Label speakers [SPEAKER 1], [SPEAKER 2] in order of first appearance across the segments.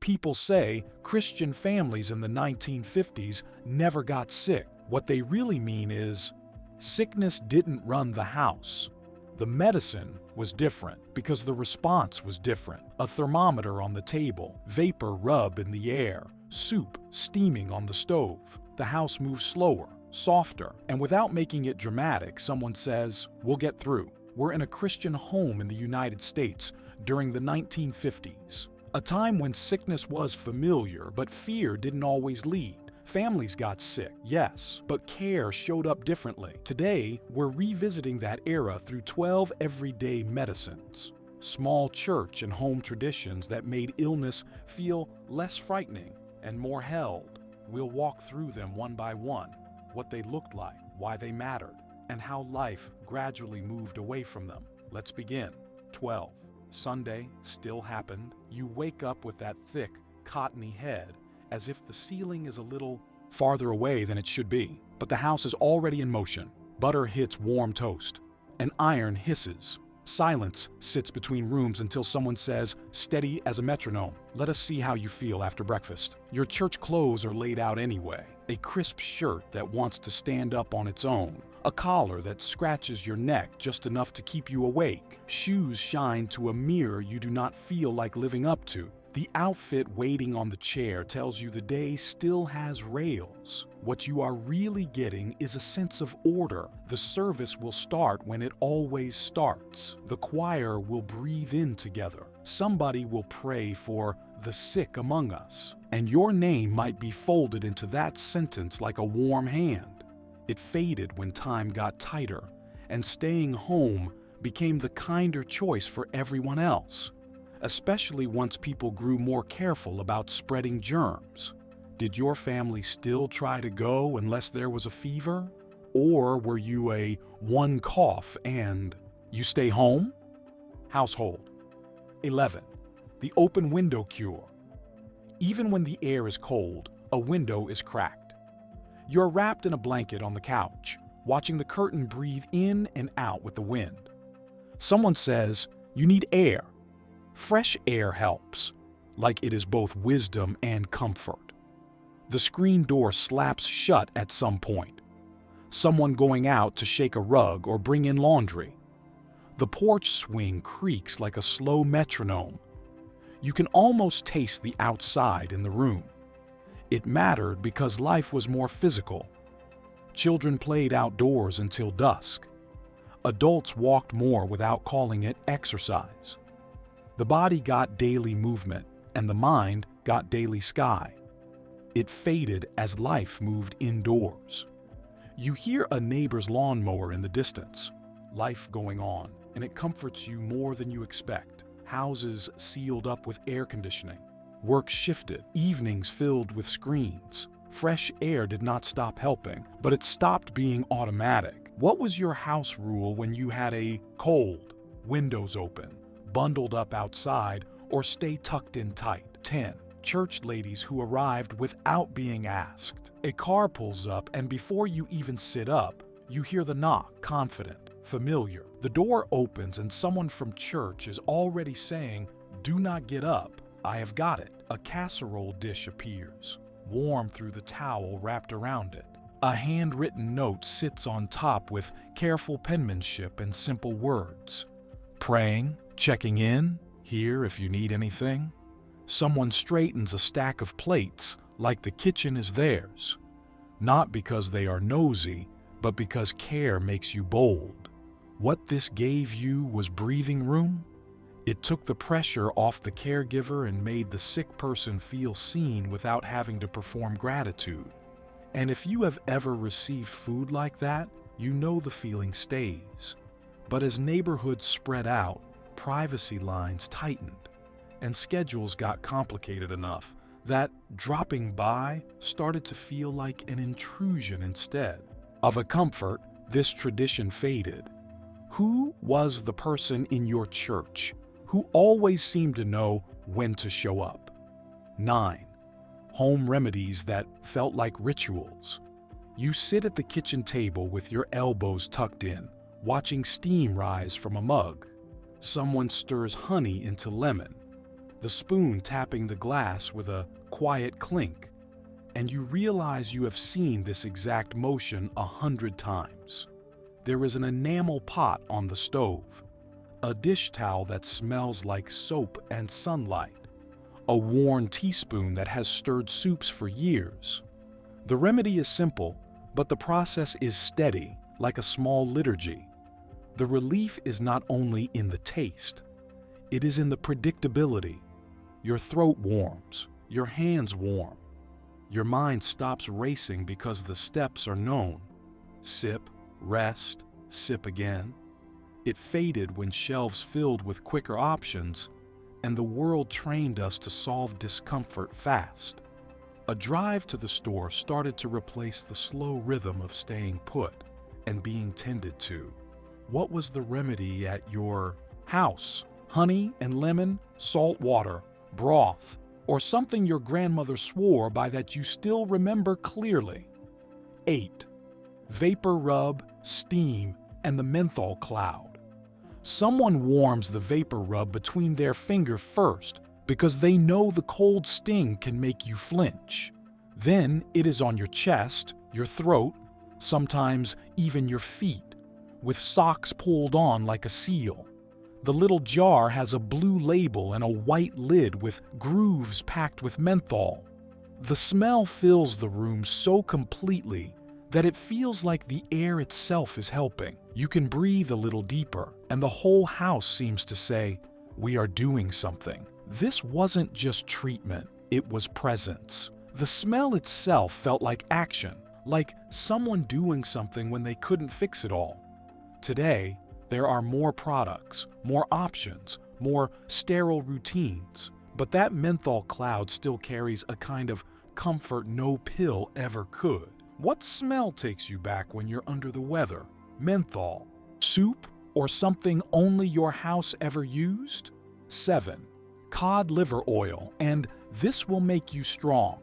[SPEAKER 1] People say Christian families in the 1950s never got sick. What they really mean is, sickness didn't run the house. The medicine was different because the response was different. A thermometer on the table, vapor rub in the air, soup steaming on the stove. The house moves slower, softer, and without making it dramatic, someone says, "We'll get through." We're in a Christian home in the United States during the 1950s, a time when sickness was familiar, but fear didn't always lead. Families got sick, yes, but care showed up differently. Today, we're revisiting that era through 12 everyday medicines, small church and home traditions that made illness feel less frightening and more held. We'll walk through them one by one, what they looked like, why they mattered, and how life gradually moved away from them. Let's begin. 12. Sunday still happened. You wake up with that thick, cottony head, as if the ceiling is a little farther away than it should be. But the house is already in motion. Butter hits warm toast. An iron hisses. Silence sits between rooms until someone says, steady as a metronome, "Let us see how you feel after breakfast." Your church clothes are laid out anyway. A crisp shirt that wants to stand up on its own. A collar that scratches your neck just enough to keep you awake. Shoes shine to a mirror you do not feel like living up to. The outfit waiting on the chair tells you the day still has rails. What you are really getting is a sense of order. The service will start when it always starts. The choir will breathe in together. Somebody will pray for the sick among us. And your name might be folded into that sentence like a warm hand. It faded when time got tighter, and staying home became the kinder choice for everyone else, especially once people grew more careful about spreading germs. Did your family still try to go unless there was a fever? Or were you a one cough and you stay home? Household. 11. The open window cure. Even when the air is cold, a window is cracked. You're wrapped in a blanket on the couch, watching the curtain breathe in and out with the wind. Someone says, "You need air." Fresh air helps, like it is both wisdom and comfort. The screen door slaps shut at some point. Someone going out to shake a rug or bring in laundry. The porch swing creaks like a slow metronome. You can almost taste the outside in the room. It mattered because life was more physical. Children played outdoors until dusk. Adults walked more without calling it exercise. The body got daily movement, and the mind got daily sky. It faded as life moved indoors. You hear a neighbor's lawnmower in the distance, life going on, and it comforts you more than you expect. Houses sealed up with air conditioning. Work shifted, evenings filled with screens. Fresh air did not stop helping, but it stopped being automatic. What was your house rule when you had a cold? Windows open, bundled up outside, or stay tucked in tight? 10. Church ladies who arrived without being asked. A car pulls up, and before you even sit up, you hear the knock, confident, familiar. The door opens, and someone from church is already saying, "Do not get up. I have got it." A casserole dish appears, warm through the towel wrapped around it. A handwritten note sits on top with careful penmanship and simple words. Praying, checking in, here if you need anything. Someone straightens a stack of plates like the kitchen is theirs. Not because they are nosy, but because care makes you bold. What this gave you was breathing room. It took the pressure off the caregiver and made the sick person feel seen without having to perform gratitude. And if you have ever received food like that, you know the feeling stays. But as neighborhoods spread out, privacy lines tightened, and schedules got complicated enough that dropping by started to feel like an intrusion instead. Of a comfort, this tradition faded. Who was the person in your church who always seemed to know when to show up? 9. Home remedies that felt like rituals. You sit at the kitchen table with your elbows tucked in, watching steam rise from a mug. Someone stirs honey into lemon. the spoon tapping the glass with a quiet clink, and you realize you have seen this exact motion 100 times. There is an enamel pot on the stove, a dish towel that smells like soap and sunlight, a worn teaspoon that has stirred soups for years. The remedy is simple, but the process is steady, like a small liturgy. The relief is not only in the taste, it is in the predictability. Your throat warms, your hands warm, your mind stops racing because the steps are known. Sip, rest, sip again. It faded when shelves filled with quicker options, and the world trained us to solve discomfort fast. A drive to the store started to replace the slow rhythm of staying put and being tended to. What was the remedy at your house? Honey and lemon, salt water, broth, or something your grandmother swore by that you still remember clearly. 8. Vapor rub, steam, and the menthol cloud. Someone warms the vapor rub between their finger first because they know the cold sting can make you flinch. Then it is on your chest, your throat, sometimes even your feet, with socks pulled on like a seal. The little jar has a blue label and a white lid with grooves packed with menthol. The smell fills the room so completely that it feels like the air itself is helping. You can breathe a little deeper, and the whole house seems to say, "We are doing something." This wasn't just treatment, it was presence. The smell itself felt like action, like someone doing something when they couldn't fix it all. Today, there are more products, more options, more sterile routines, but that menthol cloud still carries a kind of comfort no pill ever could. What smell takes you back when you're under the weather? Menthol, soup, or something only your house ever used? 7. Cod liver oil, and this will make you strong.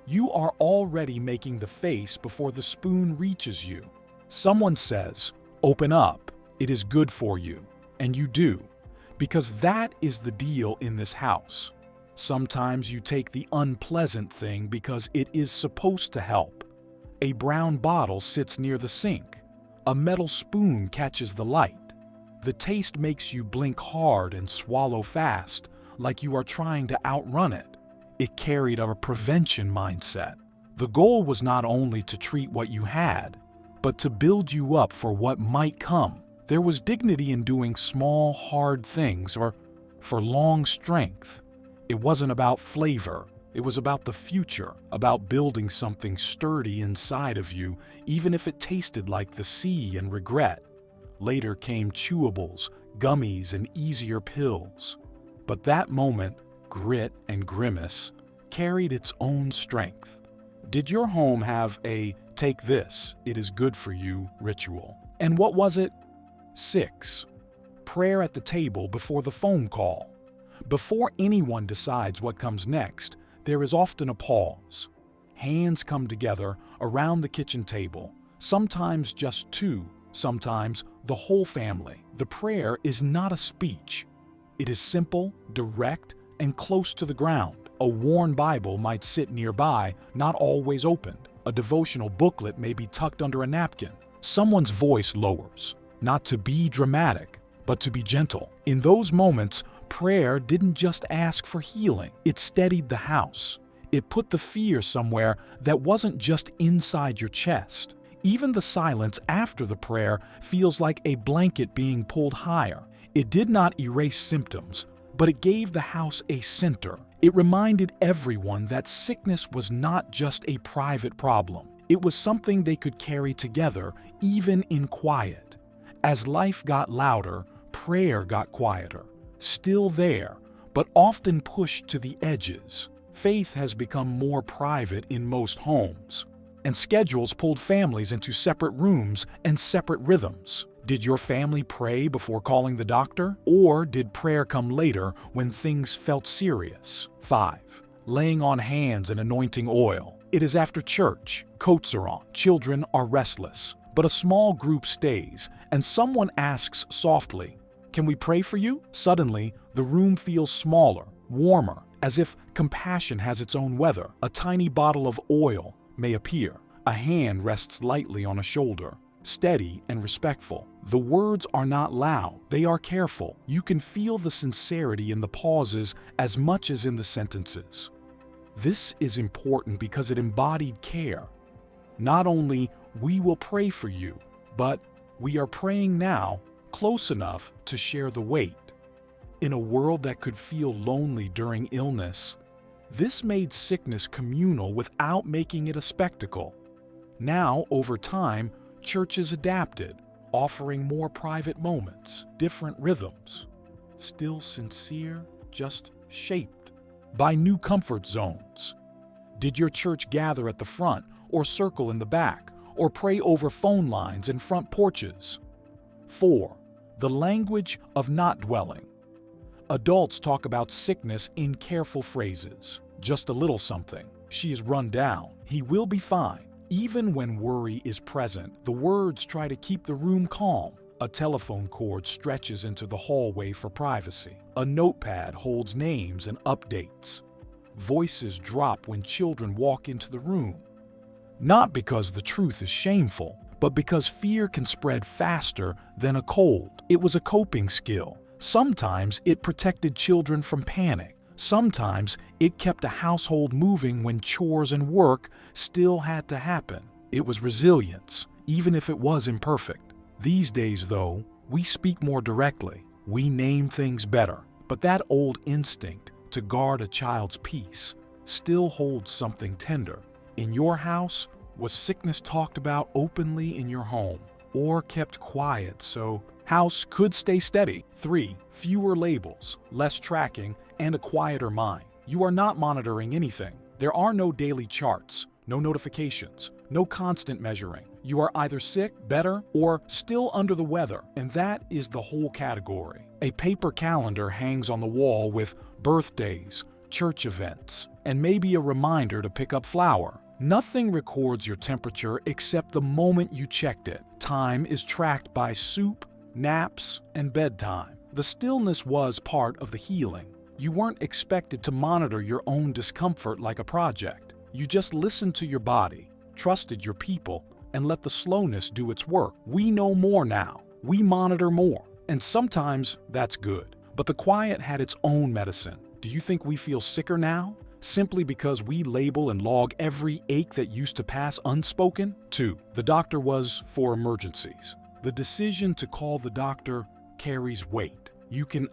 [SPEAKER 1] You are already making the face before the spoon reaches you. Someone says, "Open up. It is good for you," and you do, because that is the deal in this house. Sometimes you take the unpleasant thing because it is supposed to help. A brown bottle sits near the sink. A metal spoon catches the light. The taste makes you blink hard and swallow fast, like you are trying to outrun it. It carried a prevention mindset. The goal was not only to treat what you had, but to build you up for what might come. There was dignity in doing small, hard things, or for long strength. It wasn't about flavor. It was about the future, about building something sturdy inside of you, even if it tasted like the sea and regret. Later came chewables, gummies, and easier pills. But that moment, grit and grimace, carried its own strength. Did your home have a "take this, it is good for you" ritual? And what was it? 6. Prayer at the table before the phone call. Before anyone decides what comes next, there is often a pause. Hands come together around the kitchen table, sometimes just two, sometimes the whole family. The prayer is not a speech. It is simple, direct, and close to the ground. A worn Bible might sit nearby, not always opened. A devotional booklet may be tucked under a napkin. Someone's voice lowers, not to be dramatic, but to be gentle. In those moments, prayer didn't just ask for healing, it steadied the house. It put the fear somewhere that wasn't just inside your chest. Even the silence after the prayer feels like a blanket being pulled higher. It did not erase symptoms, but it gave the house a center. It reminded everyone that sickness was not just a private problem. It was something they could carry together, even in quiet. As life got louder, prayer got quieter. Still there, but often pushed to the edges. Faith has become more private in most homes, and schedules pulled families into separate rooms and separate rhythms. Did your family pray before calling the doctor? Or did prayer come later when things felt serious? 5. Laying on hands and anointing oil. It is after church. Coats are on. Children are restless. But a small group stays, and someone asks softly, "Can we pray for you?" Suddenly, the room feels smaller, warmer, as if compassion has its own weather. A tiny bottle of oil may appear. A hand rests lightly on a shoulder, steady and respectful. The words are not loud, they are careful. You can feel the sincerity in the pauses as much as in the sentences. This is important because it embodied care. Not only "we will pray for you," but "we are praying now, close enough to share the weight." In a world that could feel lonely during illness, this made sickness communal without making it a spectacle. Now, over time, churches adapted, offering more private moments, different rhythms. Still sincere, just shaped by new comfort zones. Did your church gather at the front, or circle in the back, or pray over phone lines and front porches? 4. The language of not dwelling. Adults talk about sickness in careful phrases. Just a little something. She is run down. He will be fine. Even when worry is present, the words try to keep the room calm. A telephone cord stretches into the hallway for privacy. A notepad holds names and updates. Voices drop when children walk into the room. Not because the truth is shameful, but because fear can spread faster than a cold. It was a coping skill. Sometimes it protected children from panic. Sometimes it kept a household moving when chores and work still had to happen. It was resilience, even if it was imperfect. These days, though, we speak more directly. We name things better. But that old instinct to guard a child's peace still holds something tender. In your house, was sickness talked about openly in your home, or kept quiet so house could stay steady? 3. Fewer labels, less tracking, and a quieter mind. You are not monitoring anything. There are no daily charts, no notifications, no constant measuring. You are either sick, better, or still under the weather, and that is the whole category. A paper calendar hangs on the wall with birthdays, church events, and maybe a reminder to pick up flour. Nothing records your temperature except the moment you checked it. Time is tracked by soup, naps, and bedtime. The stillness was part of the healing. You weren't expected to monitor your own discomfort like a project. You just listened to your body, trusted your people, and let the slowness do its work. We know more now. We monitor more. And sometimes that's good. But the quiet had its own medicine. Do you think we feel sicker now simply because we label and log every ache that used to pass unspoken? 2. The doctor was for emergencies. The decision to call the doctor carries weight. You can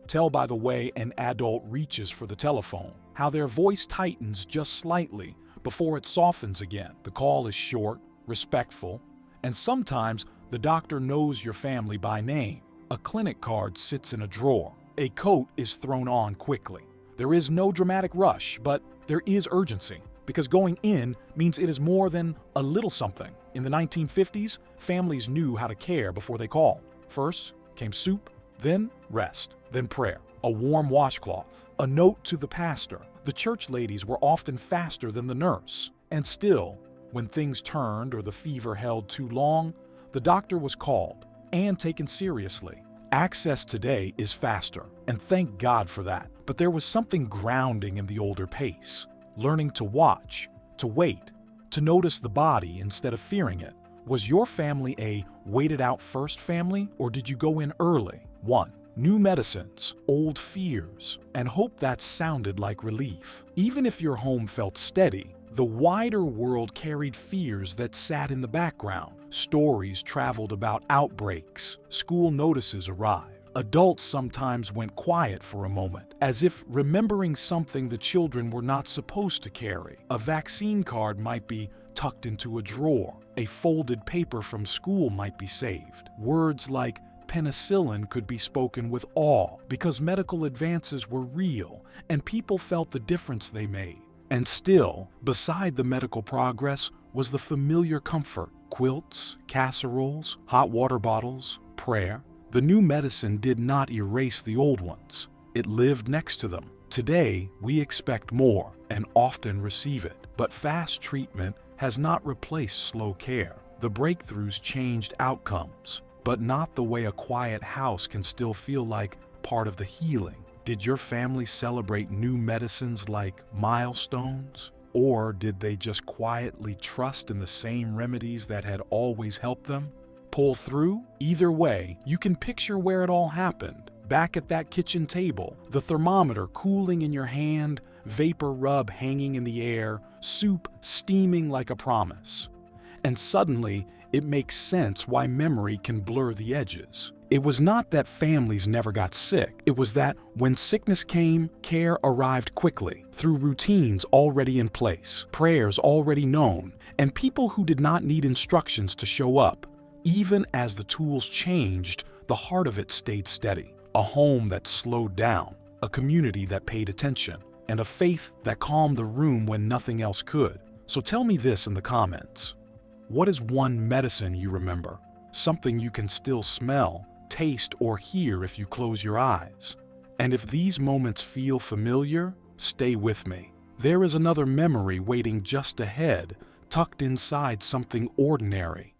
[SPEAKER 1] tell by the way an adult reaches for the telephone, how their voice tightens just slightly before it softens again. The call is short, respectful, and sometimes the doctor knows your family by name. A clinic card sits in a drawer. A coat is thrown on quickly. There is no dramatic rush, but there is urgency, because going in means it is more than a little something. In the 1950s, families knew how to care before they called. First came soup, then rest, then prayer, a warm washcloth, a note to the pastor. The church ladies were often faster than the nurse. And still, when things turned or the fever held too long, the doctor was called and taken seriously. Access today is faster, and thank God for that. But there was something grounding in the older pace, learning to watch, to wait, to notice the body instead of fearing it. Was your family a waited out first family, or did you go in early? 1. New medicines, old fears, and hope that sounded like relief. Even if your home felt steady, the wider world carried fears that sat in the background. Stories traveled about outbreaks. School notices arrived. Adults sometimes went quiet for a moment, as if remembering something the children were not supposed to carry. A vaccine card might be tucked into a drawer. A folded paper from school might be saved. Words like penicillin could be spoken with awe because medical advances were real and people felt the difference they made. And still, beside the medical progress was the familiar comfort: quilts, casseroles, hot water bottles, prayer. The new medicine did not erase the old ones. It lived next to them. Today, we expect more and often receive it. But fast treatment has not replaced slow care. The breakthroughs changed outcomes, but not the way a quiet house can still feel like part of the healing. Did your family celebrate new medicines like milestones? Or did they just quietly trust in the same remedies that had always helped them? Pull through? Either way, you can picture where it all happened. Back at that kitchen table, the thermometer cooling in your hand, vapor rub hanging in the air, soup steaming like a promise. And suddenly, it makes sense why memory can blur the edges. It was not that families never got sick. It was that when sickness came, care arrived quickly, through routines already in place, prayers already known, and people who did not need instructions to show up. Even as the tools changed, the heart of it stayed steady. A home that slowed down, a community that paid attention, and a faith that calmed the room when nothing else could. So tell me this in the comments. What is one medicine you remember? Something you can still smell, taste, or hear if you close your eyes. And if these moments feel familiar, stay with me. There is another memory waiting just ahead, tucked inside something ordinary,